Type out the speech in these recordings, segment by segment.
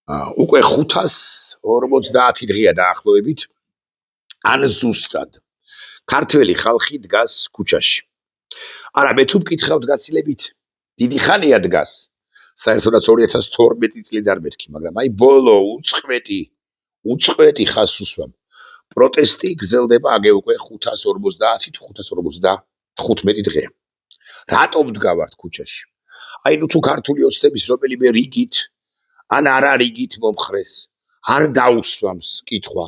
უკვე 550 დღეა დაახლოებით ან ზუსტად ქართველი ხალხი დგას ქუჩაში. არა, მე თუ მკითხავთ გაცილებით, დიდი ხანია დგას. საერთოდაც 2012 წლიდან არ მეთქი, მაგრამ აი ბოლო უწყვეტი ხასუსვამ პროტესტი გრძელდება აგე უკვე 550 თუ 555 დღეა. რატომ დგავართ ქუჩაში? აი ნუ თუ ქართული ოცნების რომელიმე რიგით ან არა რიგით მომხრეს, არ დაუსვამს კითხვა,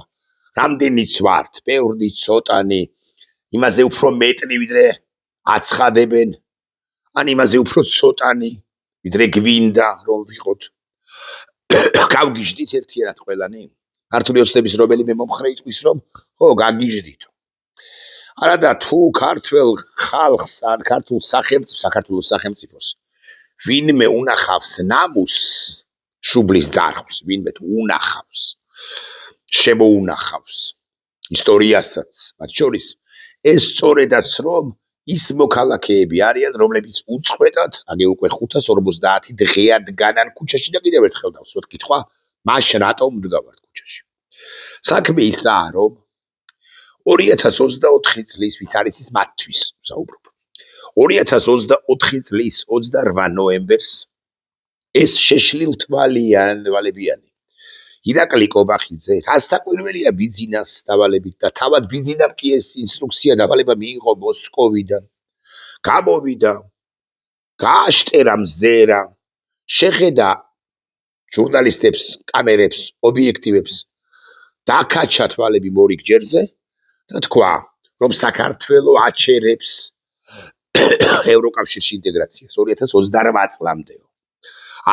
რამდენიც ვართ, ბევრი, ცოტანი, იმაზე უფრო მეტნი ვიდრე აცხადებენ, ან იმაზე უფრო ცოტანი, ვიდრე გვინდა რომ ვიყოთ. გავგიჟდით ერთიანად ყველანი? ქართული ოცნების რომელიმე მომხრე იტყვის რომ ხო, გაგიჟდით. არა და თუ ქართველ ხალხს ან საქართველოს სახელმწიფოს ვინმე უნახავს ნამუს შუბლის ძარღვს, ვინმე თუ უნახავს, შემოუნახავს ისტორიასაც, მათ შორის ეს სწორედაც რომ ის მოქალაქეები არიან, რომლებიც უწყვეტად, აგე უკვე 550 დღეა დგანან ქუჩაში და კიდევ ერთხელ დავსვათ კითხვა, მაშინ რატომ დგავართ ქუჩაში? საქმე ისაა, რომ 2024 წლის, ვინც არის ის მათთვის ვსაუბრობ. 2024 წლის 28 ნოემბერს ეს შეშლილთვალებიანი ირაკლი კობახიძე გასაკვირველია ბიზნეს დავალებით და თავად ბიზნესამ კი ეს ინსტრუქცია დავალება მიიღო მოსკოვიდან. გამოვიდა, გააშტერა მზერა, შეხედა ჟურნალისტებს, კამერებს, ობიექტივებს, დაკაჩა თვალები მორიგ ჯერზე და თქვა, რომ საქართველო აჩერებს ევროკავშირში ინტეგრაციას 2028 წლამდე.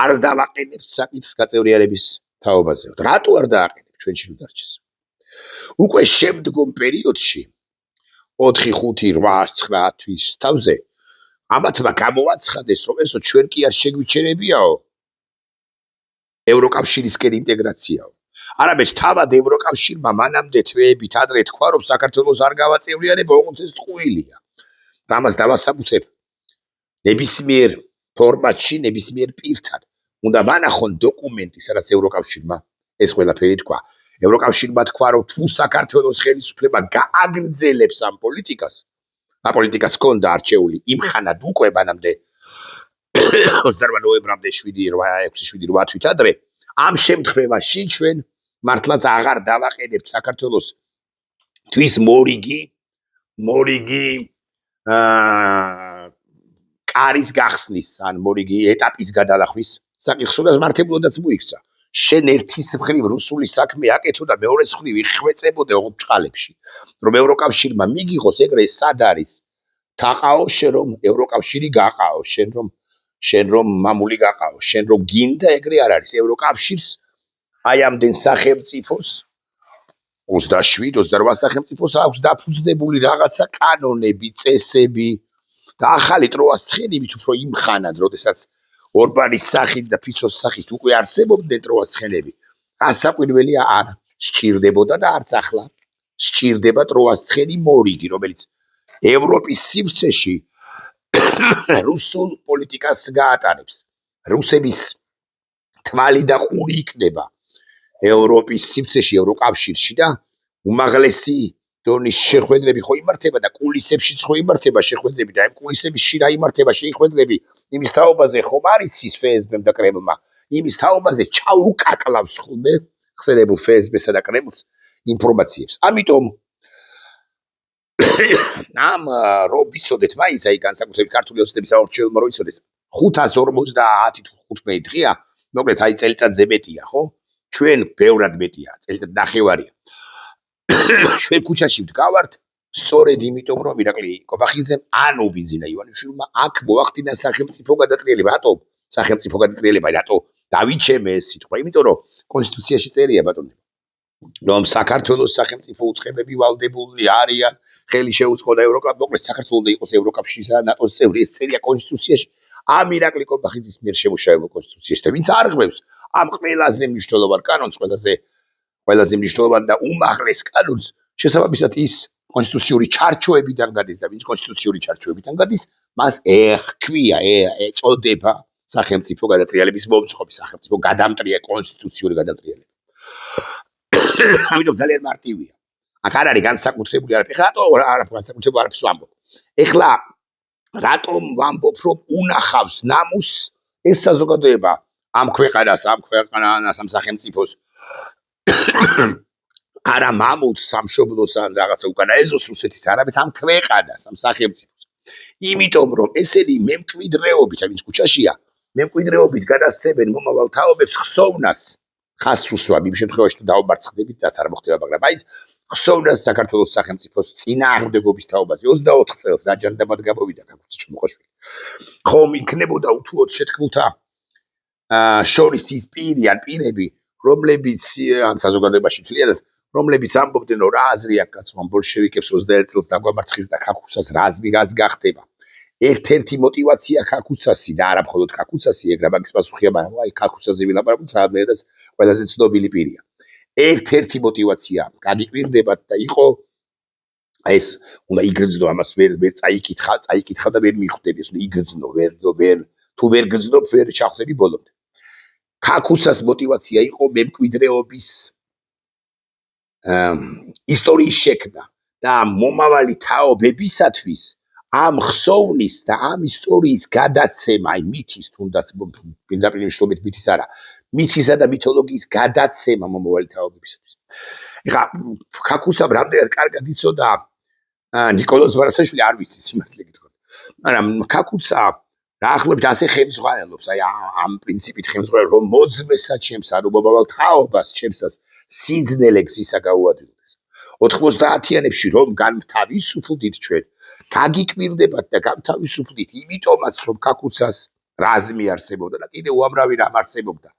არ დავაყენებთ საკითხს გაწევრიანების თაობაზე. რატო არ დააყენებთ ჩვენში რომ დარჩეს? უკვე შემდგომ პერიოდში 4, 5, 8, 9 თვის თავზე ამათმა გამოაცხადეს, რომ ესო ჩვენ კი არ შეგვიჩერებიაო ევროკავშირისკენ ინტეგრაციაო. არამედ თავად ევროკავშირმა მანამდე თვეებით ადრე თქვა, რომ საქართველოს არ გავაწევრიანება, ოღონდ ეს ტყუილია. და ამას დავასაბუთებ ნებისმიერ ფორმატში, ნებისმიერ პირთან. უნდა ვანახონ დოკუმენტი, სადაც ევროკავშირმა ეს ყველაფერი თქვა. ევროკავშირმა თქვა, რომ თუ საქართველოს ხელისუფლება გააგრძელებს ამ პოლიტიკას, ამ პოლიტიკას ჰქონდა არჩეული იმხანად უკვე მანამდე 28 ნოემბრამდე 6-7 თვით ადრე, ამ შემთხვევაში ჩვენ მართლაც აღარ დავაყენებთ საქართველოს თვის მორიგი კარის გახსნის ან მორიგი ეტაპის გადალახვის საკითხს და მართებულადაც მოიქცა. შენ ერთის მხრივ რუსული საქმე აკეთო და მეორეს მხრივ იხვეწებოდე ობჭყალებში. რომ ევროკავშირმა მიგიღოს ეგრე სად არის? თაყაო შენ რომ ევროკავშირი გაყაო, შენ რომ მამული გაყაო, შენ რომ გინდა ეგრე არ არის. ევროკავშირს აი ამდენ სახელმწიფოს 27-28 სახელმწიფოს აქვს დაფუძნებული რაღაცა კანონები, წესები და ახალი ტროას ცხენებით უფრო იმხანად, როდესაც ორბანის სახით და ფიცოს სახით უკვე არსებობდნენ ტროას ცხენები. გასაკვირველია არ სჭირდებოდა და არც ახლა სჭირდება ტროას ცხენი მორიგი, რომელიც ევროპის სივრცეში რუსულ პოლიტიკას გაატარებს. რუსების თვალი და ყური იქნება ევროპის სივრცეში, ევროკავშირში და უმაღლესი დონის შეხვედრები ხო იმართება და კულისებშიც ხო იმართება შეხვედრები და ამ კულისებში რა იმართება შეხვედრები იმის თაობაზე ხომ არიცის FSB-მ და კრემლმა, იმის თაობაზე ჩაუკაკლავს ხოლმე ხსენებულ FSB-სა და კრემლს ინფორმაციებს. ამიტომ ამ რო ვიცოდეთ მაინც აი განსაკუთრებით ქართული ოცნების საორჩეულმა რო ვიცოდეს 550 თუ 15 დღეა, მოკლედ აი წელიწადზე მეტია, ხო? ჩვენ ბევრად მეტია, წელიწად ნახევარია. ჩვენ ქუჩაში ვდგავართ სწორედ იმიტომ, რომ ირაკლი კობახიძემ ან უბიძინა ივანიშვილმა აქ მოახდინა სახელმწიფო გადატრიალება. რატო სახელმწიფო გადატრიალება? რატო დავიჩემე ეს სიტყვა? იმიტომ რომ კონსტიტუციაში წერია ბატონო, რომ საქართველოს სახელმწიფო უწყებები ვალდებულნი არიან ხელი შეუწყო და მოკლედ საქართველოს უნდა იყოს ევროკავშირისა და ნატოს წევრი. ეს წერია კონსტიტუციაში. ამ ირაკლი კობახიძის მიერ შემუშავებულ კონსტიტუციაში და ვინც არღვევს ამ ყველაზე მნიშვნელოვან კანონს, ყველაზე მნიშვნელოვან და უმაღლეს კანონს, შესაბამისად ის კონსტიტუციური ჩარჩოებიდან გადის და ვინც კონსტიტუციური ჩარჩოებიდან გადის, მას ეწოდება სახელმწიფო გადატრიალების მომწყობი, სახელმწიფო კონსტიტუციური გადატრიალება. ამიტომ ძალიან მარტივია. აქ არ არის განსაკუთრებული არაფერი. რატო განსაკუთრებული არაფერს ვამბობ? ეხლა რატომ ვამბობ, რომ უნახავს ნამუსს ეს საზოგადოება ამ ქვეყანას, ამ სახელმწიფოს არა მამულს, სამშობლოს ან რაღაცა უკანა ეზოს რუსეთის არამედ ამ ქვეყანას, ამ სახელმწიფოს. იმიტომ რომ ესენი მემკვიდრეობით, ვინც ქუჩაშია, მემკვიდრეობით გადასცემენ მომავალ თაობებს ხსოვნას, ხას რუსვამ იმ შემთხვევაში თუ დაუმარცხდებით, რაც არ მოხდება, მაგრამ აი ხსოვნას საქართველოს სახელმწიფოს წინააღმდეგობის თაობაზე 24 წელს აჯანდაბად გამოვიდა კაკუცა ჩხმოხაშვილი. ხომ იქნებოდა უთუოდ შეთქმულთა შორის ის პირი ან პირები, რომლებიც ან საზოგადოებაში თლიანად რომლებიც ამბობდნენ, რომ რა აზრი აქვს კაცმა ბოლშევიკებს 21 წელს დაგვამარცხეს და კაკუცას რაზ გახდება. ერთ-ერთი მოტივაცია კაკუცასი და არა მხოლოდ კაკუცასი, ეგ რა მაგის პასუხია, მაგრამ აი კაკუცაზე ვილაპარაკოთ, რადგანაც ყველაზე ცნობილი პირია. ერთ-ერთი მოტივაცია გაგიკვირდებათ და იყო ეს უნდა იგრძნო, ამას ვერ წაიკითხა და ვერ მიხვდები, ეს უნდა იგრძნო, თუ ვერ გრძნობ, ვერ ჩახვდები ბოლომდე. კაკუცას მოტივაცია იყო მემკვიდრეობის ისტორიის შექმნა და მომავალი თაობებისათვის ამ ხსოვნის და ამ ისტორიის გადაცემა, აი მითის თუნდაც პირდაპირ მნიშვნელობით მითის არა, მითისა და მითოლოგიის გადაცემა მომავალი თაობებისათვის. ეხლა კაკუცამ რამდენად კარგად იცოდა ნიკოლოზ ვარათაშვილი არ ვიცი სიმართლე გითხრათ. მაგრამ კაკუცა დაახლოებით ასე ხელმძღვანელობს, აი ამ პრინციპით ხელმძღვანელობს, რომ მოძმესა ჩემს, ანუ მომავალ თაობას ჩემსას სიძნელე გზისა გაუადვილდეს. 90-იანებში რომ განთავისუფლდით ჩვენ, გაგიკვირდებათ და განთავისუფლდით, იმიტომაც რომ კაკუცას რაზმი არსებობდა და კიდევ უამრავი რამ არსებობდა.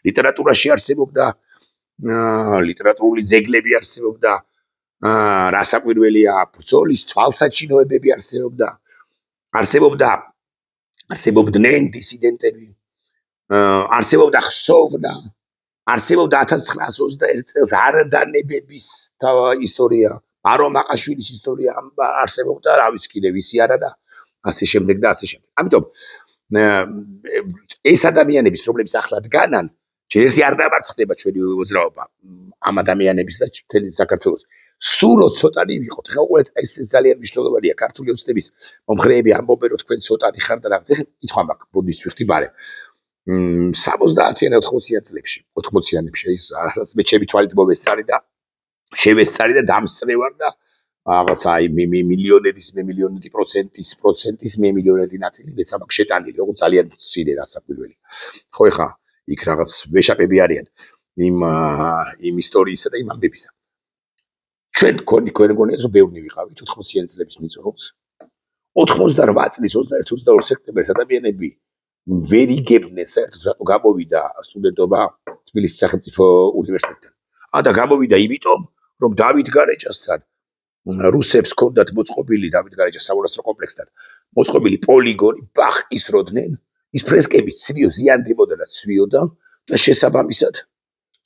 ლიტერატურაში არსებობდა, ლიტერატურული ძეგლები არსებობდა, რასაკვირველია, ბრძოლის თვალსაჩინოებები არსებობდნენ დისიდენტები, არსებობდა ხსოვნა, არსებობდა 1921 წელს არდანებების ისტორია, მარო მაყაშვილის ისტორია არსებობდა, რა ვიცი კიდე ვისი არა და ასე შემდეგ და ასე შემდეგ. ამიტომ ეს ადამიანების, რომლებიც ახლა დგანან, ჯერ ერთი არ დამარცხდება ჩვენი მოძრაობა ამ ადამიანების და მთელი საქართველოს. სულო ცოტანი ვიყოთ. ხა უყურეთ, ეს ძალიან მნიშვნელოვანია. ქართული ოცნების მომხრეები ამბობენ, რომ თქვენ ცოტანი ხარ და რაღაც. ეხლა კითხვა მაქვს, ბოდიშ ვიხტიბარე. 70-იან 80-იან წლებში, 80-იანებში ის რასაც მე ჩემი თვალით მომესწარი და შევესწარი და დამსწრე ვარ და რაღაცა აი მილიონედი პროცენტის მილიონედი ნაწილი მეც აქვს შეტანილი, როგორც ძალიან მცირე რასაკვირველი. ხო ეხა იქ რაღაც ვეშაპები არიან იმ ისტორიისა და იმ ამბებისა. ჩვენ გონია რომ ბევრი ვიყავით 80-იან წლების მიწურულს. 88 წლის 21-22 სექტემბერს ადამიანები ვერ იგებდნენ საერთოდ რატო გამოვიდა სტუდენტობა თბილისის სახელმწიფო უნივერსიტეტიდან. და გამოვიდა იმიტომ, რომ დავით გარეჯასთან რუსებს ჰქონდათ მოწყობილი დავით გარეჯას სამონასტრო კომპლექსთან მოწყობილი პოლიგონი ბახკის როდნენ, ის ფრესკები ცვიო ზიანდებოდა და ცვიოდა და შესაბამისად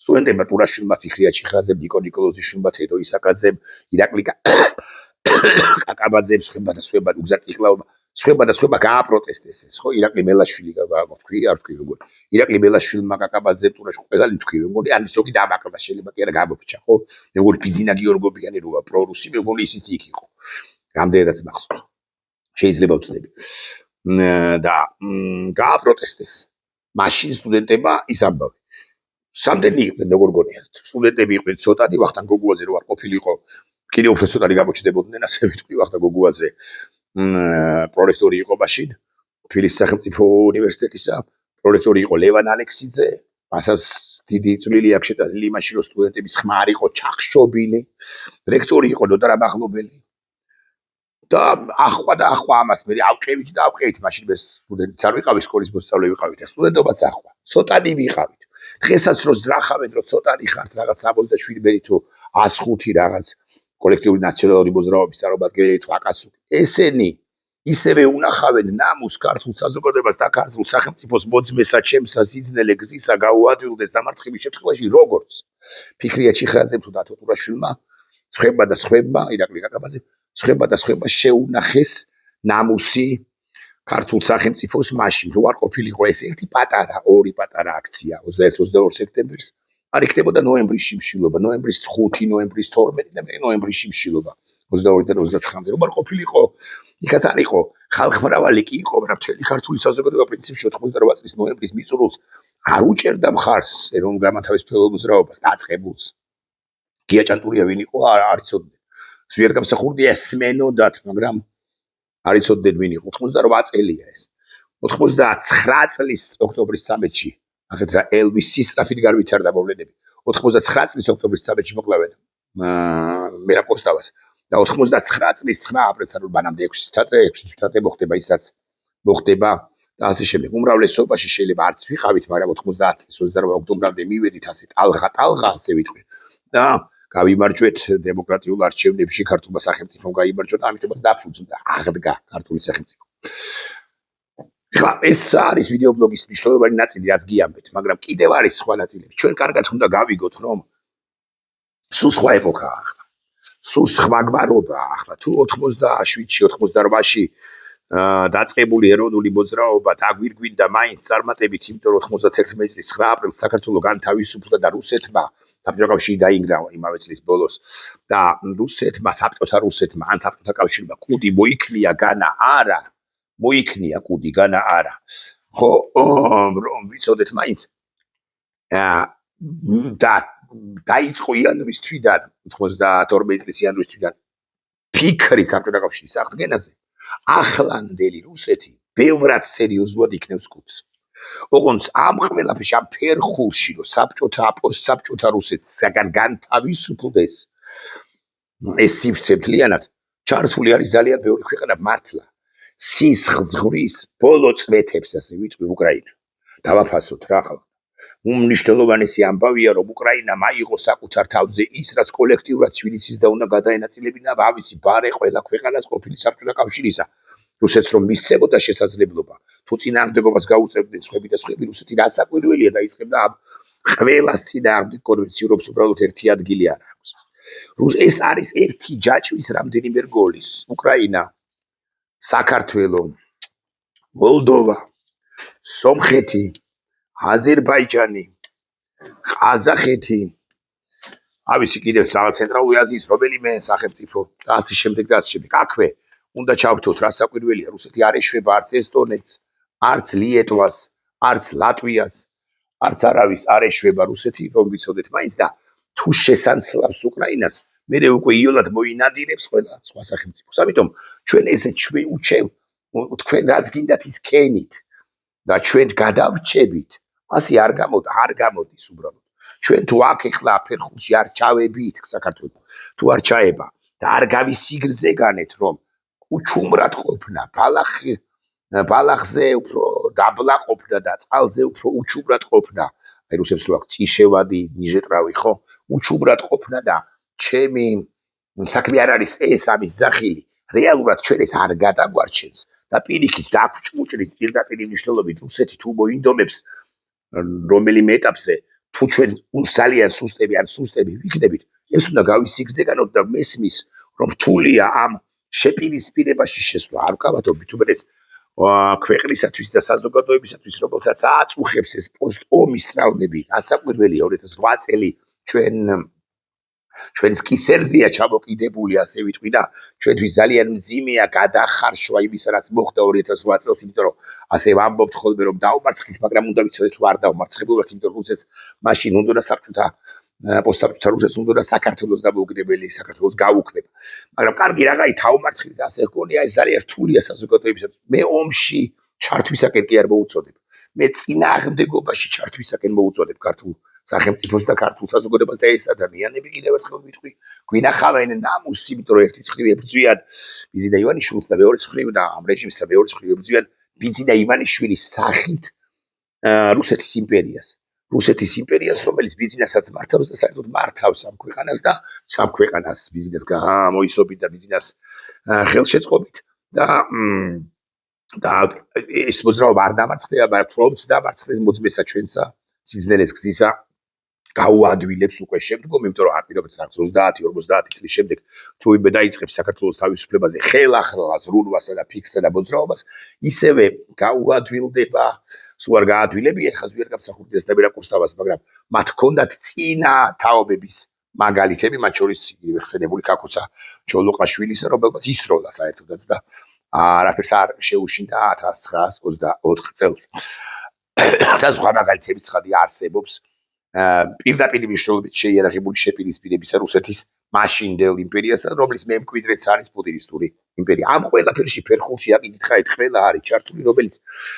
სტუდენტებმა ტურაშვილმა, ფიქრია ჩიხრაძემ, ნიკო ნიკოლოზიშვილმა, თედო ისაკაძემ, ირაკლი კაკაბაძემ, სხვებმა უგზარ წიხლაურმა, სხვებმა გააპროტესტეს ეს, ხო? ირაკლი მელაშვილი თქვი, არ თქვი როგორ. ირაკლი მელაშვილმა, კაკაბაძემ, ტურაშვილ ყველანი თქვი, მეგონი, ან ზოგი დამაკლა, შეიძლება კი არა გამოფრჩა, ხო? მეგონი ბიძინა გიორგობიანი როა პრორუსი, მეგონი ისიც იქ იყო. რამდენადაც მახსოვს. შეიძლება ვწდები. და გააპროტესტეს. მაშინ სტუდენტებმა ის ამბავი. რამდენი იყვნენ, როგორ გონიათ? სტუდენტები იყვნენ ცოტანი, ვახტანგ გოგუაძე რო არ ყოფილიყო, კიდევ უფრო ცოტანი გამოჩნდებოდნენ, ასე ვიტყვი, ვახტანგ გოგუაძე პრორექტორი იყო მაშინ თბილისის სახელმწიფო უნივერსიტეტისა, პრორექტორი იყო ლევან ალექსიძე, მასაც დიდი წვლილი აქვს შეტანილი იმაში, რომ სტუდენტების ხმა არ იყო ჩახშობილი, რექტორი იყო ნოდარ ამაღლობელი და ახვა ამას მე ავყევით მაშინ მე სტუდენტიც არ ვიყავი, სკოლის მოსწავლე ვიყავით და სტუდენტობაც ახვა. ცოტანი ვიყავით. დღესაც რო ზრახავენ, რომ ცოტანი ხართ რაღაც 77 თუ 105 რაღაც კოლექტიური ნაციონალური მოძრაობის წარმომადგენელი თუ აკაცუკი. ესენი ისევე უნახავენ ნამუს ქართულ საზოგადოებას და ქართულ სახელმწიფოს მოძმესა ჩემსა სიძნელე გზისა გაუადვილდეს დამარცხების შემთხვევაში, როგორც ფიქრია ჩიხრაძემ თუ დათო ტურაშვილმა, სხვებმა ირაკლი კაკაბაძემ, სხვებმა შეუნახეს ნამუსი ქართულ სახელმწიფოს მაშინ რო არ ყოფილიყო ეს ორი პატარა აქცია 21-22 სექტემბერს არ იქნებოდა ნოემბრის შიმშილობა, ნოემბრის 5, ნოემბრის 12 და მე ნოემბრის შიმშილობა 22 და 29-მდე რომ არ ყოფილიყო, იქაც არ იყო ხალხმრავალი კი იყო, მაგრამ მთელი ქართული საზოგადოება პრინციპში 88 წლის ნოემბრის მიწურულს არ უჭერდა მხარს ეროვნულ განმათავისუფლებელ მოძრაობას დაწყებულს. გია ჭანტურია ვინ იყო არ იცოდნენ. ზვიერ გამსახურდია ესმენოდათ, მაგრამ არ იცოდნენ ვინ იყო. 88 წელია ეს. 99 წლის ოქტომბრის 13-ში ახეთ რა ელვისის სწრაფით გარვითარდა მოვლენები. 99 წლის ოქტომბრის 13-ში მოკლავენ მერაპოსტავას და 99 წლის 9 აპრილს ანუ მანამდე 6 თათე მოხდება ის რაც მოხდება და ასე შემდეგ. უმრავლესობაში შეიძლება არც ვიყავით, მაგრამ 90 წლის 28 ოქტომბრამდე მივედით ასე ტალღა ასე ვიტყვი. და გავიმარჯვეთ დემოკრატიულ არჩევნებში ქართულმა სახელმწიფომ გაიმარჯვა და ამიტომაც დაფუძნდა აღდგა ქართული სახელმწიფო. ხა ეს არის ვიდეობლოგის მნიშვნელოვანი ნაწილი რაც გიამბეთ, მაგრამ კიდევ არის სხვა ნაწილები. ჩვენ კარგად უნდა გავიგოთ, რომ სულ სხვა ეპოქაა ახლა. სულ სხვა გვარობაა ახლა. თუ 87-ში, 88-ში დაწყებული ეროვნული მოძრაობა დაგვირგვინდა მაინც წარმატებით, იმიტომ რომ 91 წლის 9 აპრილს საქართველოს განთავისუფლდა და რუსეთმა საბჭოთა კავშირი დაინგრავა იმავე წლის ბოლოს და საბჭოთა რუსეთმა ან საბჭოთა კავშირმა კუდი მოიქნია განა არა. მოიქნია კუდი განა არა. ხო, რომ ვიცოდეთ მაინც და დაიწყო იანვრის თვიდან 92 წლის იანვრის თვიდან ფიქრი საბჭოთა კავშირის აღდგენაზე. ახლანდელი რუსეთი ბევრად სერიოზულად იქნევს კუდს. ოღონდ ამ ყველაფერში ამ ფერხულში რომ საბჭოთა რუსეთსაგან განთავისუფლდეს ეს სივრცე მთლიანად ჩართული არის ძალიან ბევრი ქვეყანა მართლა. სისხლძღვრის ბოლო წვეთებს ასე ვიტყვი უკრაინა. დავაფასოთ რა ხალხო. უმნიშვნელოვანესი ამბავია რომ უკრაინამ აიღო საკუთარ თავზე ის რაც კოლექტიურად თბილისის და უნდა გადაენაწილებინა ავისი ბარე ყველა ქვეყანას ყოფილი საბჭოთა კავშირისა. რუსეთს რომ მისცემოდა შესაძლებლობა თუ წინააღმდეგობას გაუწევდნენ სხვები და სხვები რუსეთი რასაკვირველია დაიწყებდა ამ ყველას წინააღმდეგ კონვენციურობს უბრალოდ ერთი ადგილი არ აქვს. ეს არის ერთი ჯაჭვის რამდენიმე რგოლის უკრაინა საქართველო, მოლდოვა, სომხეთი, აზერბაიჯანი, ყაზახეთი, ავისი კიდევ ცენტრალური აზიის რომელიმე სახელმწიფო და ასე შემდეგ და ასე შემდეგ. აქვე უნდა ჩავთვალოთ რა საკვირველია რუსეთი არ ეშვება არც ესტონეთს, არც ლიეტვას, არც ლატვიას, არც არავის არ ეშვება რუსეთი, რომ ვიცოდეთ მაინც და თუ შესანცლავს უკრაინას მე უკვე იოლად მოინადირებს ყველა სხვა სახელმწიფოს. ამიტომ ჩვენ ესე თქვენ რაც გინდათ ის ქენით და ჩვენ გადავრჩებით, ასე არ გამოდის უბრალოდ. ჩვენ თუ აქ ეხლა ფერხულში არ ჩავებით საქართველოს, თუ არ ჩაება და არ გავისიგრძეგანეთ რომ უჩუმრად ყოფნა, ბალახზე უფრო დაბლა ყოფნა და წყალზე უფრო უჩუმრად ყოფნა. აი რუსებს რო აქვს წიშევადი, ნიჟეტრავი ხო? უჩუმრად ყოფნა და ჩემი საქმე არ არის ეს ამის ძახილი. რეალურად ჩვენ ეს არ გადაგვარჩენს და პირიქით დაგვჭუჭრის პირდაპირ მნიშვნელობით რუსეთი თუ მოინდომებს რომელიმე ეტაპზე თუ ჩვენ ძალიან სუსტები ვიქნებით, ეს უნდა გავისიგრძეგანოთ და მესმის რომ რთულია ამ შეპირისპირებაში შესვლა. არ ვკავათობთ უმეტეს ქვეყნისათვის და საზოგადოებისათვის, რომელსაც აწუხებს ეს პოსტ-ომის ტრავმები. ასაკვირველია 2008 წელი ჩვენს კისერზეა ჩამოკიდებული, ასე ვიტყვი და ჩვენთვის ძალიან მძიმეა გადახარშვა იმისა, რაც მოხდა 2008 წელს, იმიტომ რომ ასე ვამბობთ ხოლმე რომ დაუმარცხეთ, მაგრამ უნდა ვიცოდეთ რომ არ დაუმარცხებულვართ, იმიტომ რომ რუსეთს მაშინ უნდა პოსტსაბჭოთა რუსეთს უნდა საქართველოს დამოუკიდებელი საქართველოს გაუქმება. მაგრამ კარგი რაღაცა დაუმარცხეთ და ასე გონია, ეს ძალიან რთულია საზოგადოებისათვის. მე ომში ჩართვისაკენ კი არ მოუწოდებ. მე წინააღმდეგობაში ჩართვისაკენ მოუწოდებ ქართულ სახელმწიფოს და ქართულ საზოგადოებას და ეს ადამიანები კიდევ ერთხელ ვიტყვი, გვინახავენ ნამუსს, იმიტომ რომ ერთი მხრივ ებრძვიან ბიზინა ივანიშვილს და მეორე მხრივ და ამ რეჟიმს და მეორე მხრივ ებრძვიან ბიზინა ივანიშვილის სახით რუსეთის იმპერიას. რუსეთის იმპერიას, რომელიც ბიზნესაც მართავს და საერთოდ მართავს ამ ქვეყანას და სამ ქვეყანას ბიზნეს გამოისობით და ბიზნეს ხელშეწყობით და ეს მოძრაობა არ დამარცხდება, მაგრამ თუმცა დამარცხდეს მოძმესა ჩვენსა სიგრძნელეს გზისა გაუადვილებს უკვე შემდგომ, იმიტომ რომ არ პირობთ რა 30-50 წლის შემდეგ თუ იმე დაიწყებს საქართველოს თავისუფლებაზე ხელახლა ზრუნვასა და ფიქსსა და მოძრაობას, ისევე გაუადვილდება, სულ არ გაადვილებია, ხაზ ვერ გამსახურდეს და ვერა კურსთავას, მაგრამ მათ ჰქონდათ წინა თაობების მაგალითები, მათ შორის იგივე ხსენებული კაკუცა ჩოლოყაშვილისა, რომელმაც ისროლა საერთოდაც და არაფერს არ შეუშინდა 1924 წელს. და სხვა მაგალითები ცხადი არსებობს. პირდაპირ მნიშვნელობით შეიარაღებული შეპირისპირებისა რუსეთის მაშინდელ იმპერიასთან, რომლის მემკვიდრეც არის პუტინისტური იმპერია. ამ ყველაფერში ფერხულში აკითხავთ, ყველა არის ჩართული, რომელიც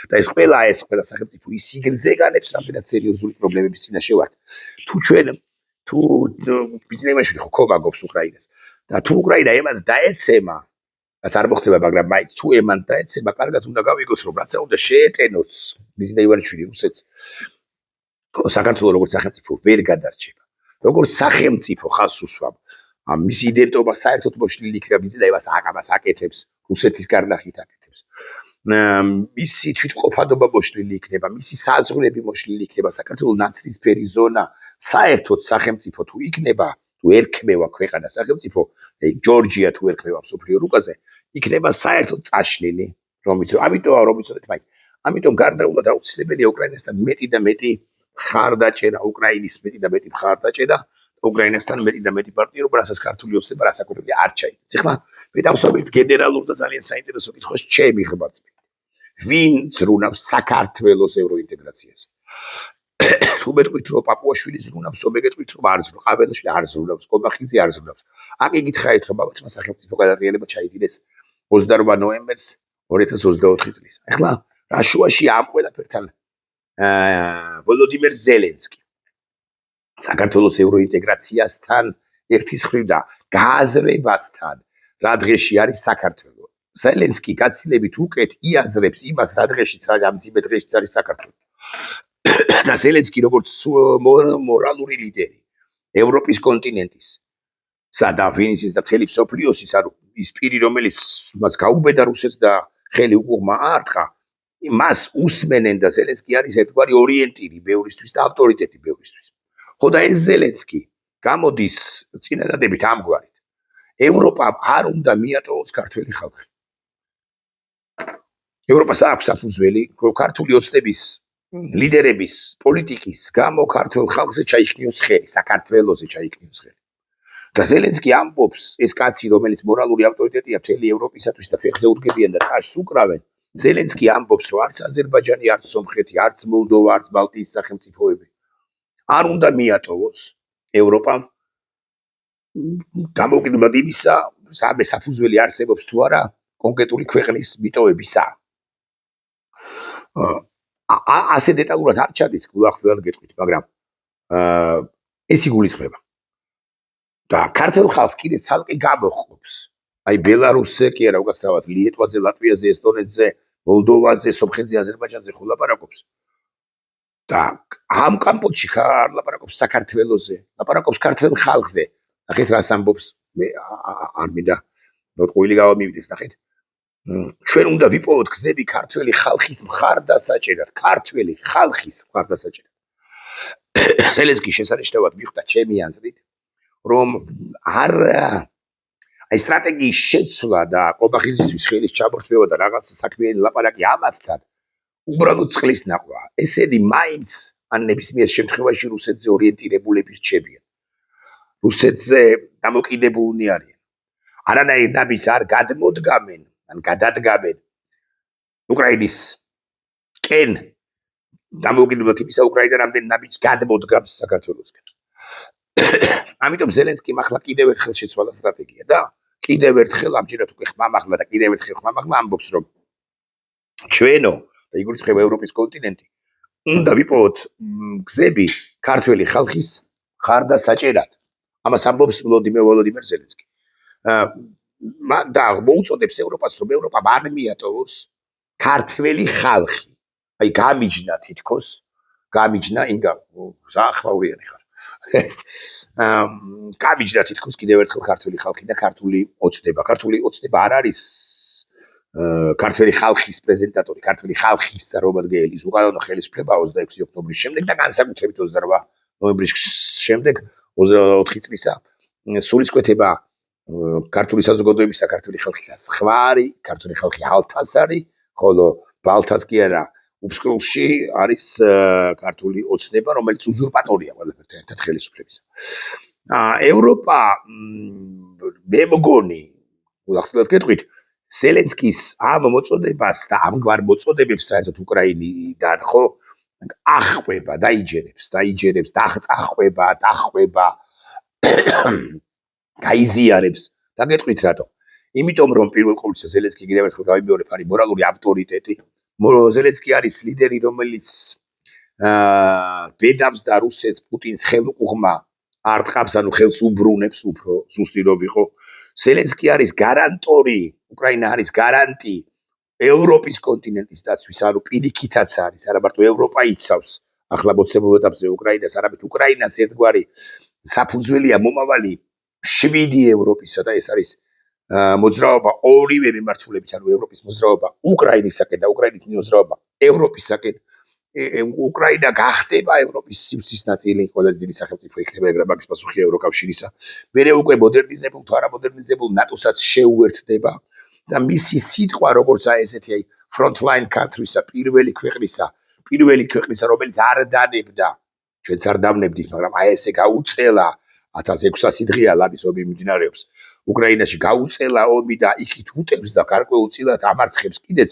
და ეს ყველა სახელმწიფო ის სიგრძე განებს, რამდენად სერიოზული პრობლემების წინაშე ვართ. თუ ბიზნესში ხო მაგობს უკრაინას და თუ უკრაინა ემან დაეცემა, რაც არ მოხდება, მაგრამ მაინც თუ ემან დაეცემა, კარგად უნდა გავიგოთ, რომ რაცა უნდა შეეტენოთ ბიზნეს ივანიშვილი რუსეთს საქართველოს როგორც სახელმწიფო ვერ გადარჩება. როგორც სახელმწიფო ხალხს უსვამ, მისი იდენტობა საერთოდ მოშლილი იქნება ბიზნესებას აკამას აკეთებს, რუსეთის გარნახით აკეთებს. მისი თვითმყოფადობა მოშლილი იქნება, მისი საზღვრები მოშლილი იქნება, საქართველოს ნაცრისფერი ზონა საერთოდ სახელმწიფო თუ იქნება, თუ ერქმევა ქვეყანა სახელმწიფო, ჯორჯია თუ ერქმევა მსოფლიო რუკაზე, იქნება საერთოდ წაშლილი, ამიტომ გარდაულა აუცილებელია უკრაინასთან მეტი და მეტი მხარდაჭერა, უკრაინის მეტი და მეტი მხარდაჭერა, უკრაინასთან მეტი და მეტი პარტნიორობა, რასაც ქართული ოცნება რასაკუთრებია არ ჩაიდებს. ეხლა მე დავსვამით გენერალურ და ძალიან საინტერესო კითხვას ჩემი ღვაწლით. ვინ ზრუნავს საქართველოს ევროინტეგრაციას? თუ მეტყვით რომ პაპუაშვილი ზრუნავს, თუ მეგეთყვით რომ არ ზრუნავს, ყაბელაშვილი არ ზრუნავს, კობახიძე არ ზრუნავს. აკი გითხარით რომ ბაბათმა სახელმწიფო გადატრიალება ჩაიდინეს 28 ნოემბერს 2024 წლის. ეხლა რა შუაში ამ ყველაფერთან ვოლოდიმირ ზელენსკი საქართველოს ევროინტეგრაციასთან ერთის მხრივ და გააზრებასთან რა დღეში არის საქართველო. ზელენსკი გაცილებით უკეთ იაზრებს იმას, რა დღეშიც არის, ამ ძიმე დღეშიც არის საქართველო. და ზელენსკი როგორც მორალური ლიდერი ევროპის კონტინენტის და ვინიცის და მთელი მსოფლიოსის, ანუ ის პირი, რომელიც მას გაუბედა რუსეთს და ხელი უკუღმა აარტყა, მას უსმენენ და ზელენსკი არის ერთგვარი ორიენტირი ბევრისთვის და ავტორიტეტი ბევრისთვის. ხო და ეს ზელენსკი გამოდის წინადადებით ამგვარით. ევროპამ არ უნდა მიატოვოს ქართველი ხალხი. ევროპას აქვს საფუძველი, ქართული ოცნების ლიდერების პოლიტიკის გამო ქართულ ხალხზე ჩაიქნიოს ხელი, საქართველოზე ჩაიქნიოს ხელი. და ზელენსკი ამბობს, ეს კაცი, რომელიც მორალური ავტორიტეტია მთელი ევროპისათვის და ფეხზე უდგებიან და თაშს უკრავენ, ზელენსკი ამბობს, რომ არც აზერბაიჯანი, არც სომხეთი, არც მოლდოვა, არც ბალტიის სახელმწიფოები არ უნდა მიატოვოს ევროპამ დამოუკიდებლად იმისა, სამე საფუძველი არსებობს თუ არა კონკრეტული ქვეყნის მიტოვებისა. ასე დეტალურად არ ჩადის, გულახდილად გეტყვით, მაგრამ ეს იგულისხმება. და ქართულ ხალხს კიდე ცალკე გამოხობს. აი ბელარუსზე კი არა, უკაცრავად ლიეტვაზე, ლატვიაზე, ესტონეთზე, მოლდოვაზე, სომხეთზე, აზერბაიჯანზე ხო ლაპარაკობს. და ამ კამპოჩი არ ლაპარაკობს საქართველოზე, ლაპარაკობს ქართულ ხალხზე. ნახეთ რას ამბობს, მე არ მინდა ნოტყვილი გავამივიდეს, ნახეთ. ჩვენ უნდა ვიპოვოთ გზები ქართველი ხალხის მხარდასაჭერად, ქართველი ხალხის მხარდასაჭერად. ზელენსკი შესანიშნავად მიხვდა ჩემი აზრით, რომ აი სტრატეგიის შეცვლა და ყობახიძისთვის ხელის ჩამორთმევა და რაღაც საქმიანი ლაპარაკი ამათთან უბრალოდ წყლის ნაყოფა. ესენი მაინც ან ნებისმიერ შემთხვევაში რუსეთზე ორიენტირებულები რჩებიან. რუსეთზე დამოკიდებულნი არიან. არანაირ ნაბიჯს არ გადმოდგამენ, ან გადადგამენ უკრაინის კენ დამოუკიდებლად იმისა, უკრაინა რამდენ ნაბიჯს გადმოდგამს საქართველოსკენ. ამიტომ ზელენსკიმ ახლა კიდევ ერთხელ შეცვალა სტრატეგია და კიდევ ერთხელ ამჯერად უკვე ხმამაღლა და კიდევ ერთხელ ხმამაღლა ამბობს, რომ ჩვენო და იგულისხმება ევროპის კონტინენტი უნდა ვიპოვოთ გზები ქართველი ხალხის მხარდასაჭერად. ამას ამბობს ვოლოდიმირ ზელენსკი. და მოუწოდებს ევროპას, რომ ევროპამ არ მიატოვოს ქართველი ხალხი. აი გამიჯნა თითქოს, გამიჯნა ინგა საახმაურიანი ხარ. გამიჯნა თითქოს კიდევ ერთხელ ქართველი ხალხი და ქართული ოცნება. ქართული ოცნება არ არის ქართველი ხალხის პრეზენტატორი, ქართული ხალხის წარმომადგენელი, უკანონო ხელისუფლება 26 ოქტომბრის შემდეგ და განსაკუთრებით 28 ნოემბრის შემდეგ 24 წლისა სულისკვეთება ქართული საზოგადოების საქართველოს ხალხისა სხვარი, ქართული ხალხი ალთასარი, ხოლო ბალთას კი არა უფსკრულში არის ქართული ოცნება, რომელიც უზურპატორია ყველაფერთან ერთად ხელისუფლების. ევროპა მე მგონი, უახსნელად გეტყვით, ზელენსკის ამ მოწოდებას და ამგვარ მოწოდებებს საერთოდ უკრაინიდან ხო ახყვება, დაიჯერებს, დახვება, გაიზიარებს და გეტყვით რატო? იმიტომ რომ პირველ ყოვლისა ზელენსკი კიდევ ერთხელ გავიმეორებ, არის მორალური ავტორიტეტი. ზელენსკი არის ლიდერი, რომელიც ბედავს და რუსეთს პუტინს ხელუყუღმა არტყავს, ანუ ხელს უბრუნებს, უფრო ზუსტი რომ ვიყო. ზელენსკი არის გარანტორი, უკრაინა არის გარანტი ევროპის კონტინენტის დაცვის, ანუ პირიქითაც არის, არა მარტო ევროპა იცავს ახლა მოცემულ ეტაპზე უკრაინას, არამედ უკრაინაც ერთგვარი საფუძველია მომავალი 7 ევროპისა და ეს არის მოძრაობა ორივე მიმართულებით, ანუ ევროპის მოძრაობა უკრაინისაკენ და უკრაინის მოძრაობა ევროპისაკენ. უკრაინა გახდება ევროპის სივრცის ნაწილი, ყველაზე დიდი სახელმწიფო იქნება, ეგრე მაგის პასუხია ევროკავშირისა. მერე უკვე მოდერნიზებულ თუ არა მოდერნიზებულ ნატოსაც შეუერთდება და მისი სიტყვა როგორც ესეთი აი frontline country-სა, პირველი ქვეყნისა, რომელიც არ დანებდა, ჩვენც არ დავნებდით, მაგრამ აი ესე გაუწელა 1600 დღეა ლამის ომი მიმდინარეობს. უკრაინაში გაუწელა ომი და იქით უტევს და გარკვეულწილად ამარცხებს კიდეც.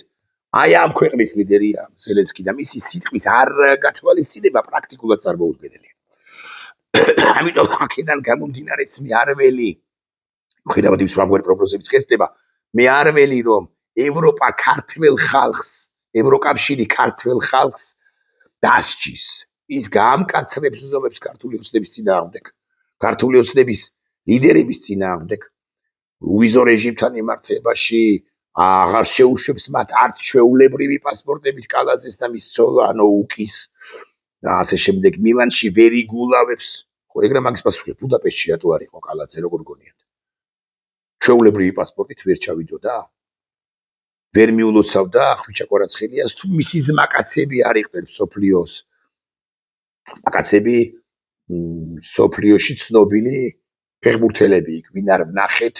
აი ამ ქვეყნის ლიდერია ზელენსკი და მისი სიტყვის არ გათვალისწინება პრაქტიკულად წარმოუდგენელია. ამიტომ აქედან გამომდინარეც მე არ ველი, ხედავთ იმის რამგვარი პროგნოზებიც კეთდება, მე არ ველი რომ ევროპა ქართველ ხალხს, ევროკავშირი ქართველ ხალხს დასჯის. ის გაამკაცრებს ზომებს ქართული ოცნების წინააღმდეგ, ქართული ოცნების ლიდერების წინააღმდეგ, უვიზო რეჟიმთან მიმართებაში აღარ შეუშვებს მათ არც ჩვეულებრივი პასპორტებით კალაძეს და მის ცოლ უკის და ასე შემდეგ მილანში ვერ იგულავებს. ხო, ეგრე მაგის პასუხია, ბუდაპეშტში რატო არ იყო კალაძე, როგორ გონიათ? ჩვეულებრივი პასპორტით ვერ ჩავიდოდა? ვერ მიულოცავდა ხვიჩა კვარაცხელიას თუ მისი ძმაკაცები არ იყვნენ სოფლიოს კაცები სოფლიოში ცნობილი ფეხბურთელები, ვინ არ ვნახეთ,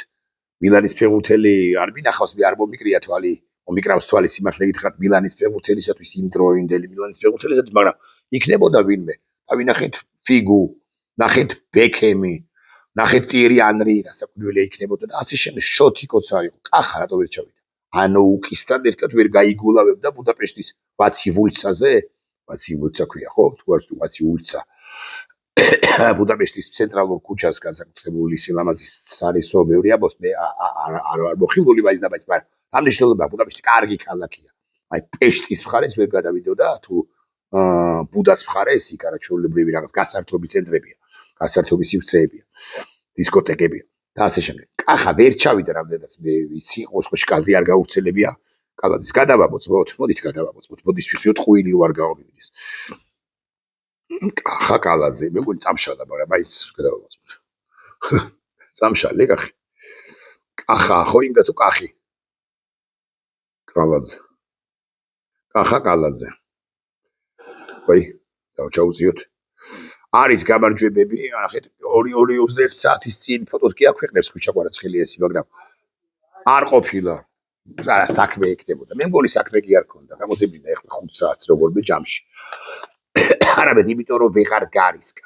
მილანის ფეხბურთელი არ მინახავს, მე არ მომიკრია თვალი, მომიკრავს თვალი სიმართლე გითხრათ მილანის ფეხბურთელისათვის იმ დროინდელი მილანის ფეხბურთელისათვის, მაგრამ იქნებოდა ვინმე. დავინახეთ ფიგუ, ნახეთ ბეკემი, ნახეთ ტიერი ანრი, რასაკვირველია იქნებოდა და ასე შემდეგ. შოთი კოც არ იყო. კახა რატო ვერ ჩავიდა? ანუ უკისთან ერთად ვერ გაიგულავებდა ბუდაპეშტის ვაცი ვულცაზე? ვაცი ვულცა ქვია, ხო? თუ არის ვაცი ვულცა. ბუდაპეშტის ცენტრალურ ქუჩას განსაკუთრებული სილამაზის სარისო ბევრი ამბობს, მე არ მოხილული მაინც და მაინც, მაგრამ ამ მნიშვნელობა ბუდაპეშტი კარგი ქალაქია. აი პეშტის მხარეს ვერ გადავიდოდა თუ ბუდას მხარეს იქ არა ჩვეულებრივი რაღაც გასართობი ცენტრებია, გასართობი სივრცეებია, დისკოტეკებია და ასე შემდეგ. კახა ვერ ჩავიდა რამდენიც მე ვიცი, ყოველთვის კალდი არ გაურცელებია კალაძის გადავაბოწმოთ, მოდით გადავაბოწმოთ, მოდის ვიხდიოთ ხვილი რო არ გავავიდეს. კახა კალაძე, მე მგონი წამშალა, მაგრამ მაინც გადავაბოწმოთ. წამშალე კახი. კახა ხო ინდა თუ კახი? კალაძე. კახა კალაძე. ვაი, დავჩაუძიოთ. არის გამარჯვებები, ნახეთ 2:21 საათის წინ ფოტოს კი აქვეყნებს ხვიჩა კვარაცხელიასი, მაგრამ არ ყოფილა. რა საქმე ექნებოდა. მე მგონი საქმე კი არ ქონდა. გამოძებნიდა ეხლა 5 საათს როგორმე ჯამში. არამედ იმიტომ რომ ვეღარ გარისკა.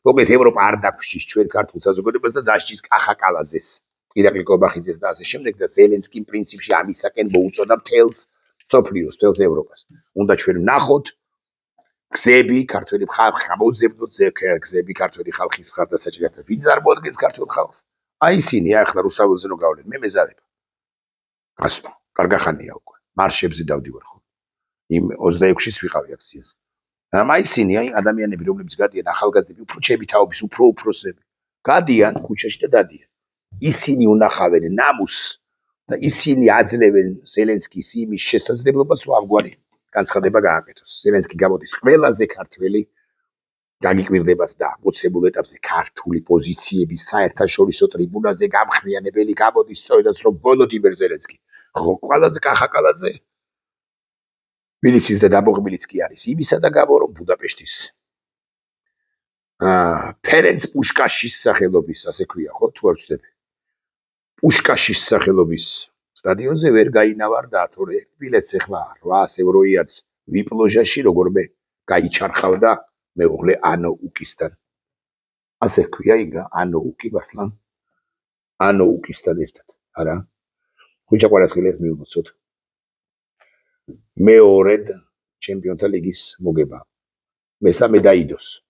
მოკლედ ევროპა არ დაგვრჩის ჩვენ ქართულ საზოგადოებას და დასჯის კახა კალაძეს, ირაკლი კობახიძეს და ასე შემდეგ და ზელენსკიმ პრინციპში ამისაკენ მოუწოდა მთელს სოფლიოს, მთელს ევროპას. უნდა ჩვენ ვნახოთ გზები, ქართველი ხალხი გამოძებნოთ გზები ქართველი ხალხის მხარდასაჭერად. ვინ წარმოადგენს ქართულ ხალხს? აი ისინი ახლა რუსთაველზე რო გავლენ, მე მეზარება. გასვლა, კარგახანია უკვე. მარშებზე დავდივარ ხო. იმ 26-ის ვიყავი აქციაზე. მაგრამ აი ისინი, აი ადამიანები, რომლებიც გადიან ახალგაზრდები, უფრო ჩემი თაობის, უფრო უფროსები, გადიან ქუჩაში და დადიან. ისინი უნახავენ ნამუსს და ისინი აძლევენ ზელენსკის იმის შესაძლებლობას, რომ ამგვარი განცხადება გააკეთოს. ზელენსკი გამოდის ყველაზე ქართველი გაგიკვირდებათ და მოცემულ ეტაპზე ქართული პოზიციების საერთაშორისო ტრიბუნაზე გამხრიანებელი გამოდის სწორედაც რომ ვოლოდიმირ ზელენსკი. ხო, ყველაზე კახაკალაძე მილიციის და დაბოღმილიც კი არის იმისა და გამო რომ ბუდაპეშტის ფერენც პუშკაშის სახელობის, ასე ქვია, ხო, თუ არ ვცდები. პუშკაშის სახელობის სტადიონზე ვერ გაინავარდა, თორე ბილეთს ახლა 800 ევროიაც VIP ლოჟაში როგორმე გაიჩარხავდა მეუღლე ანო უკისთან. ასე ქვია იგა, ანო უკი მართლა. ანო უკისთან ერთად, არა? ხუჭა ყვარასკელიას მიულოცოთ. მეორედ ჩემპიონთა ლიგის მოგება. მესამე დაიდოს.